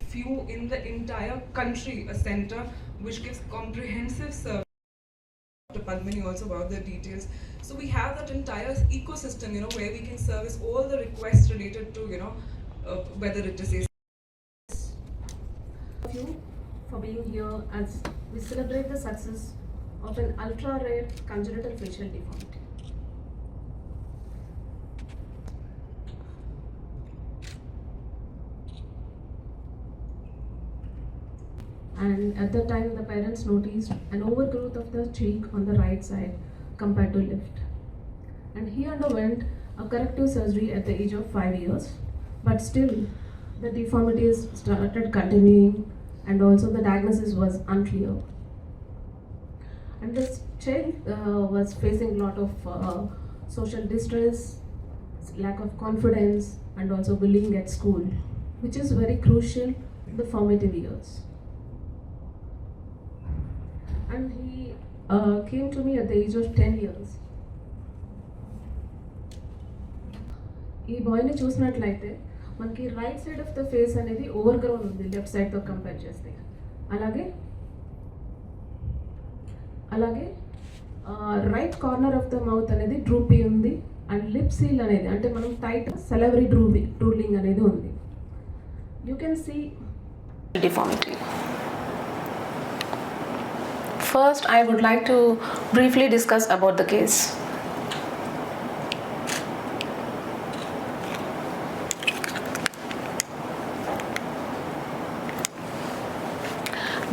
Few in the entire country, a center which gives comprehensive service. Dr. Padmini also about the details. So we have that entire ecosystem, where we can service all the requests related to, whether it is you for being here as we celebrate the success of an ultra-rare congenital facial deformity. And at that time, the parents noticed an overgrowth of the cheek on the right side compared to left. And he underwent a corrective surgery at the age of 5 years, but still the deformities started continuing, and also the diagnosis was unclear. And this child was facing a lot of social distress, lack of confidence, and also bullying at school, which is very crucial in the formative years. And he came to me at the age of 10 years. ఈ బాయ్ని చూసినట్లయితే మనకి right side of the face అనేది over grown ఉంది left సైడ్తో compare చేస్తే. అలాగే right corner of the mouth అనేది డ్రూపీ ఉంది, and lip seal అనేది అంటే మనం టైట్ సెలవరీ డ్రూలింగ్ అనేది ఉంది. You can see deformity. First, I would like to briefly discuss about the case.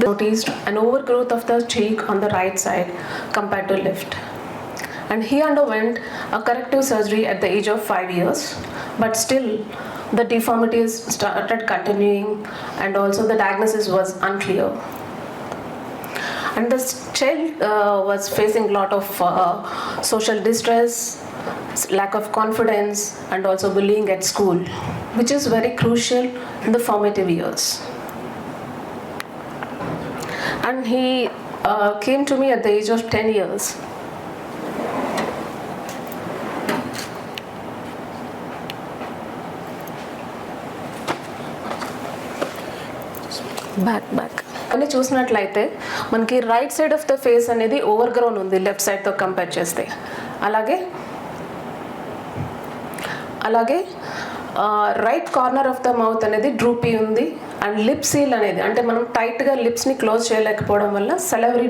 Noticed an overgrowth of the cheek on the right side compared to left, and he underwent a corrective surgery at the age of 5 years, but still the deformities started continuing, and also the diagnosis was unclear. And this child was facing a lot of social distress, lack of confidence, and also bullying at school, which is very crucial in the formative years. And he came to me at the age of 10 years. Back అని చూసినట్లయితే మనకి right side of the face అనేది over grown ఉంది left సైడ్తో compare చేస్తే. అలాగే right corner of the mouth అనేది డ్రూపీ ఉంది, and lip seal అనేది అంటే మనం టైట్గా లిప్స్ని క్లోజ్ చేయలేకపోవడం వల్ల సెలవరీ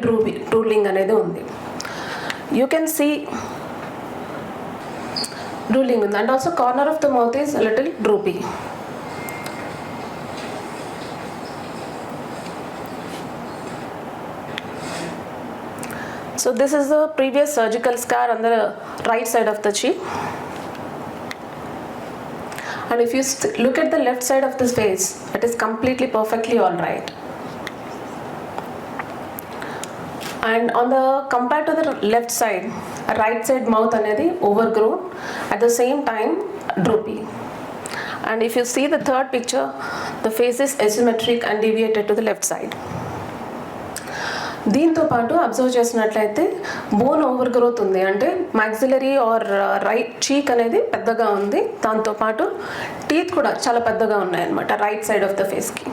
డ్రూలింగ్ అనేది ఉంది. యూ కెన్ సీ డ్రూలింగ్ ఉంది, and also corner of the mouth is little డ్రూపీ. So this is the previous surgical scar on the right side of the cheek. And if you look at the left side of this face, it is completely perfectly all right. And on the compared to the left side, right side mouth anedi overgrown, at the same time droopy. And if you see the third picture, the face is asymmetric and deviated to the left side. దీంతో పాటు observe చేసినట్లయితే bone over growth ఉంది, అంటే maxillary are right చీక్ అనేది పెద్దగా ఉంది, దాంతోపాటు teeth కూడా చాలా పెద్దగా ఉన్నాయన్నమాట రైట్ సైడ్ ఆఫ్ ద ఫేస్కి.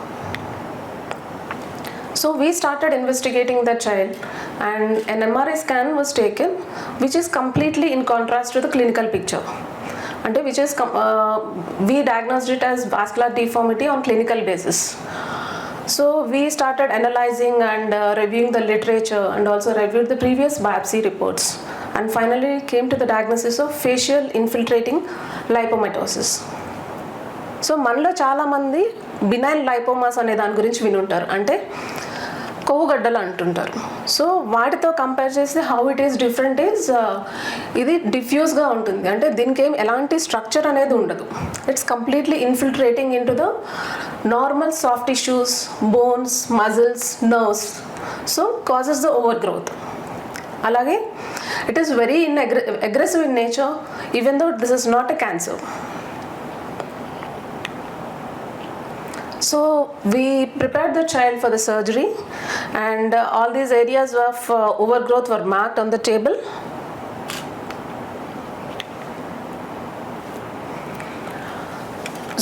So we started investigating the child, and an MRI scan was taken which is completely in contrast to the clinical picture. అంటే which is we diagnosed it as vascular deformity on clinical basis. So we started analyzing and reviewing the literature, and also reviewed the previous biopsy reports, and finally came to the diagnosis of facial infiltrating lipomatosis. So మనలో చాలామంది benign lipomas అనే దాని గురించి వినుంటారు, అంటే కొవ్వుగడ్డలు అంటుంటారు. So వాటితో compare చేస్తే how it is different is ఇది డిఫ్యూజ్గా ఉంటుంది, అంటే దీనికి ఏం ఎలాంటి స్ట్రక్చర్ అనేది ఉండదు. It's completely infiltrating into the normal soft tissues, bones, muscles, nerves. So causes the overgrowth. అలాగే it is very aggressive in nature, even though this is not a cancer. So we prepared the child for the surgery, and all these areas of overgrowth were marked on the table.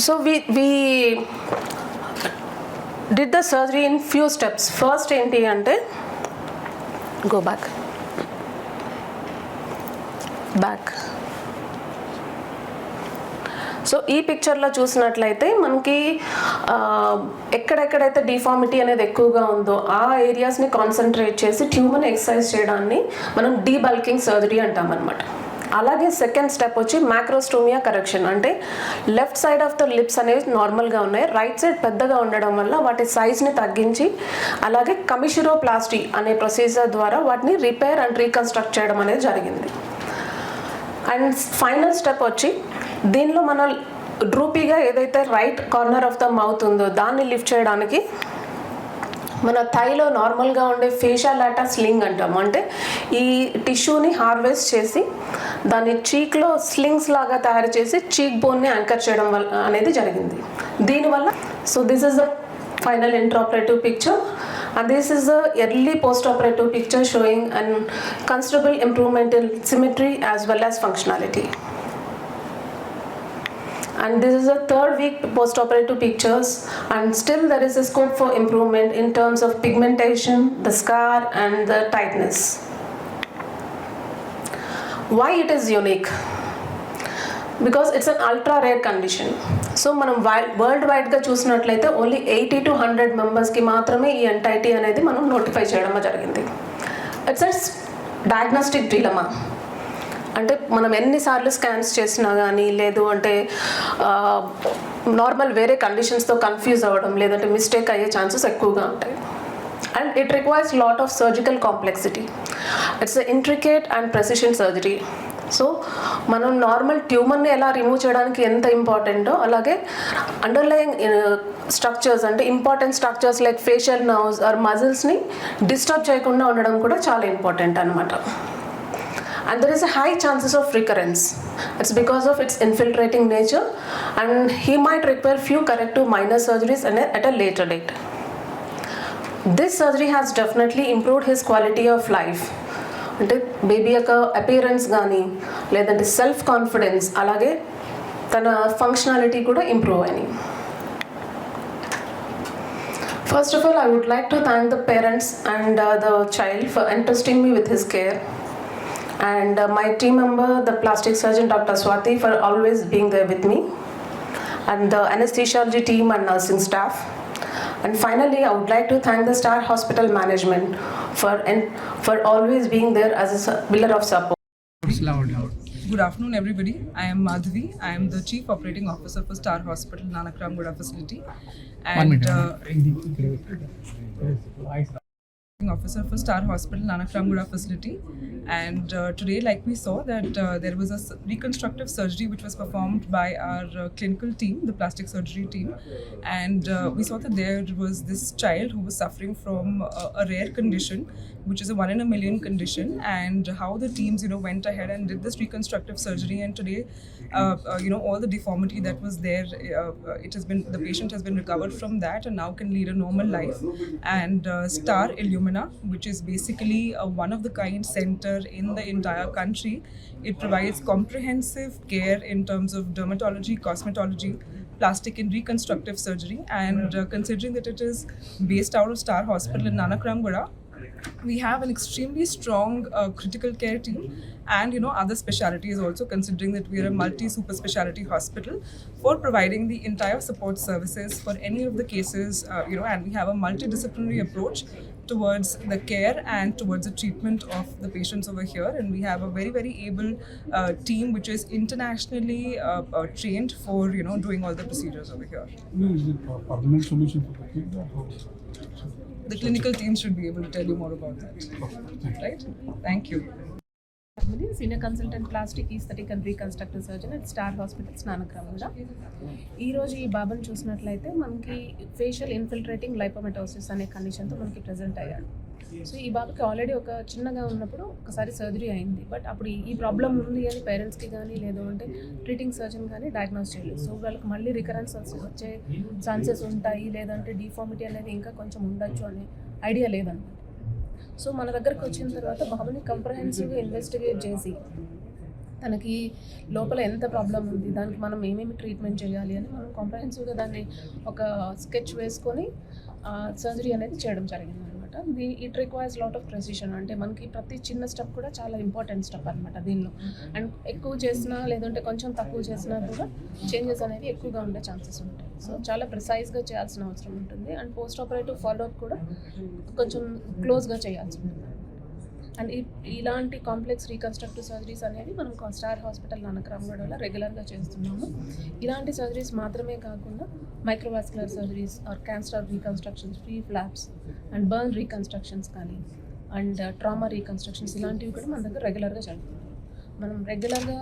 So we did the surgery in few steps. First enti ante go back. So ఈ పిక్చర్లో చూసినట్లయితే మనకి ఎక్కడెక్కడైతే deformity అనేది ఎక్కువగా ఉందో ఆ ఏరియాస్ని concentrate చేసి ట్యూమర్ని ఎక్సర్సైజ్ చేయడాన్ని మనం డీబల్కింగ్ సర్జరీ అంటాం అనమాట. అలాగే సెకండ్ స్టెప్ వచ్చి మ్యాక్రోస్టోమియా కరెక్షన్, అంటే left side of the lips అనేవి నార్మల్గా ఉన్నాయి, రైట్ సైడ్ పెద్దగా ఉండడం వల్ల వాటి సైజ్ని తగ్గించి అలాగే కమిషిరోప్లాస్టీ అనే ప్రొసీజర్ ద్వారా వాటిని రిపేర్ అండ్ రీకన్స్ట్రక్ట్ చేయడం అనేది జరిగింది. అండ్ ఫైనల్ స్టెప్ వచ్చి దీనిలో మన డ్రూపీగా ఏదైతే right corner of the mouth ఉందో దాన్ని లిఫ్ట్ చేయడానికి మన థైలో నార్మల్గా ఉండే ఫేషియల్ లాటా స్లింగ్ అంటాము, అంటే ఈ టిష్యూని హార్వెస్ట్ చేసి దాన్ని చీక్లో స్లింగ్స్ లాగా తయారు చేసి చీక్ బోన్ని యాంకర్ చేయడం వల్ల అనేది జరిగింది. దీనివల్ల so this is the final intraoperative picture, and this is the early post-operative picture showing an considerable improvement in symmetry as well as functionality. And this is the third week post-operative pictures, and still there is a scope for improvement in terms of pigmentation, the scar and the tightness. Why it is unique? Because it's an ultra rare condition. So మనం world వైడ్గా చూసినట్లయితే only 80 to 100 మెంబర్స్కి మాత్రమే ఈ entity అనేది మనం notify చేయడం జరిగింది. ఇట్స్ అ డయాగ్నోస్టిక్ డిలమా, అంటే మనం ఎన్నిసార్లు స్కాన్స్ చేసినా కానీ లేదు అంటే నార్మల్ వేరే కండిషన్స్తో కన్ఫ్యూజ్ అవ్వడం లేదంటే మిస్టేక్ అయ్యే ఛాన్సెస్ ఎక్కువగా ఉంటాయి. And it requires lot of surgical complexity. It's a intricate and precision surgery. So మనం నార్మల్ ట్యూమర్ని ఎలా రిమూవ్ చేయడానికి ఎంత ఇంపార్టెంటో అలాగే అండర్లయింగ్ స్ట్రక్చర్స్ అంటే important structures like facial nerves or మజిల్స్ని డిస్టర్బ్ చేయకుండా ఉండడం కూడా చాలా ఇంపార్టెంట్ అనమాట. And there is a high chances of recurrence. It's because of its infiltrating nature, and he might require few corrective minor surgeries at a later date. This surgery has definitely improved his quality of life. అంటే baby యొక్క appearance కానీ లేదంటే self confidence అలాగే తన functionality కూడా improve అయినాయి. First of all I would like to thank the parents and the child for entrusting me with his care, and my team member, the plastic surgeon Dr. Swati, for always being there with me, and the anesthesiology team and nursing staff. And finally, I would like to thank the Star Hospital management for always being there as a pillar of support. Good afternoon, everybody. I am Madhavi. I am the Chief Operating Officer for Star Hospital, Nanakramgura facility. And officer for Star Hospital, Nanakramgura facility. And today, like we saw that there was a reconstructive surgery which was performed by our clinical team, the plastic surgery team. And we saw that there was this child who was suffering from a rare condition, which is a 1 in a million condition. And how the teams, went ahead and did this reconstructive surgery. And today, all the deformity that was there, the patient has been recovered from that and now can lead a normal life. And Star Illumina, which is basically a one-of-the-kind center in the entire country. It provides comprehensive care in terms of dermatology, cosmetology, plastic and reconstructive surgery. And considering that it is based out of Star Hospital in Nanakramgura, we have an extremely strong critical care team and other specialties also, considering that we are a multi-super speciality hospital for providing the entire support services for any of the cases, and we have a multidisciplinary approach towards the care and towards the treatment of the patients over here. And we have a very, very able team which is internationally trained for doing all the procedures over here. Is it a permanent solution for the kid? The clinical team should be able to tell you more about that. Right? Thank you. Senior consultant plastic aesthetic and reconstructive surgeon at star hospitals Nanakramguda. ఈరోజు ఈ బాబుని చూసినట్లయితే మనకి facial infiltrating లైపోమెటోసిస్ అనే కండిషన్తో మనకి present అయ్యాడు. So ఈ బాబుకి ఆల్రెడీ ఒక చిన్నగా ఉన్నప్పుడు ఒకసారి సర్జరీ అయింది, బట్ అప్పుడు ఈ ప్రాబ్లం ఉంది అని పేరెంట్స్కి కానీ లేదు అంటే ట్రీటింగ్ సర్జన్ కానీ డయాగ్నోస్ చేయలేదు. సో వాళ్ళకి మళ్ళీ రికరెన్స్ వచ్చే ఛాన్సెస్ ఉంటాయి లేదంటే డిఫార్మిటీ అనేది ఇంకా కొంచెం ఉండొచ్చు అనే ఐడియా లేదన్నమాట. సో మన దగ్గరకు వచ్చిన తర్వాత బాబుని కంప్రహెన్సివ్గా ఇన్వెస్టిగేట్ చేసి తనకి లోపల ఎంత ప్రాబ్లం ఉంది, దానికి మనం ఏమేమి ట్రీట్మెంట్ చేయాలి అని మనం కాంప్రహెన్సివ్గా దాన్ని ఒక స్కెచ్ వేసుకొని సర్జరీ అనేది చేయడం జరిగింది అనమాట. It requires lot of precision, అంటే మనకి ప్రతి చిన్న స్టెప్ కూడా చాలా ఇంపార్టెంట్ స్టెప్ అనమాట దీనిలో. అండ్ ఎక్కువ చేసినా లేదంటే కొంచెం తక్కువ చేసినా కూడా చేంజెస్ అనేవి ఎక్కువగా ఉండే ఛాన్సెస్ ఉంటాయి. సో చాలా ప్రిసైజ్గా చేయాల్సిన అవసరం ఉంటుంది. అండ్ పోస్ట్ ఆపరేటివ్ ఫాలోఅప్ కూడా కొంచెం క్లోజ్గా చేయాల్సి ఉంటుంది. అండ్ ఇలాంటి కాంప్లెక్స్ రీకన్స్ట్రక్టివ్ సర్జరీస్ అనేవి మనం స్టార్ హాస్పిటల్ నానక్రామ్గూడలో రెగ్యులర్గా చేస్తున్నాము. ఇలాంటి సర్జరీస్ మాత్రమే కాకుండా microvascular surgeries or cancer reconstructions, free flaps and burn reconstructions కానీ అండ్ ట్రామా రీకన్స్ట్రక్షన్స్ ఇలాంటివి కూడా మన దగ్గర రెగ్యులర్గా జరుగుతుంది. మనం రెగ్యులర్గా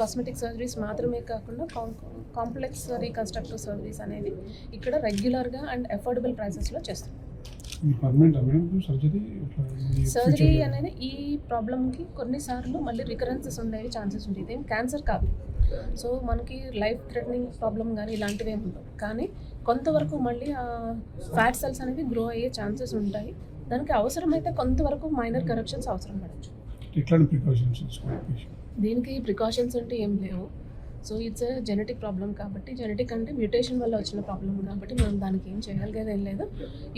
కాస్మెటిక్ సర్జరీస్ మాత్రమే కాకుండా కాంప్లెక్స్ రీకన్స్ట్రక్టివ్ సర్జరీస్ అనేవి ఇక్కడ రెగ్యులర్గా అండ్ అఫోర్డబుల్ ప్రైసెస్లో చేస్తాం. సర్జరీ అనేది ఈ ప్రాబ్లమ్కి కొన్నిసార్లు మళ్ళీ రికరెన్సెస్ ఉండేవి ఛాన్సెస్ ఉంటాయి. ఇదేం క్యాన్సర్ కాదు, సో మనకి లైఫ్ థ్రెటనింగ్ ప్రాబ్లం కానీ ఇలాంటివి ఏమి ఉండవు. కానీ కొంతవరకు మళ్ళీ ఫ్యాట్ సెల్స్ అనేవి గ్రో అయ్యే ఛాన్సెస్ ఉంటాయి. దానికి అవసరమైతే కొంతవరకు మైనర్ కరెక్షన్స్ అవసరం పడవచ్చు. దీనికి ప్రికాషన్స్ అంటే ఏం లేవు. సో ఇట్స్ జెనెటిక్ ప్రాబ్లం కాబట్టి, జెనెటిక్ అంటే మ్యూటేషన్ వల్ల వచ్చిన ప్రాబ్లం కాబట్టి మనం దానికి ఏం చేయగలిగేది ఏం లేదు.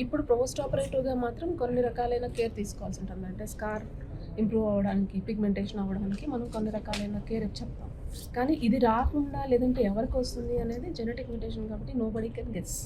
ఇప్పుడు పోస్ట్ ఆపరేటివ్గా మాత్రం కొన్ని రకాలైన కేర్ తీసుకోవాల్సి ఉంటుంది. అంటే స్కార్ ఇంప్రూవ్ అవ్వడానికి, పిగ్మెంటేషన్ అవ్వడానికి మనం కొన్ని రకాలైన కేర్ చెప్తాం. కానీ ఇది రాకుండా లేదంటే ఎవరికి వస్తుంది అనేది జెనెటిక్ మ్యూటేషన్ కాబట్టి నోబడీ కెన్ గెస్.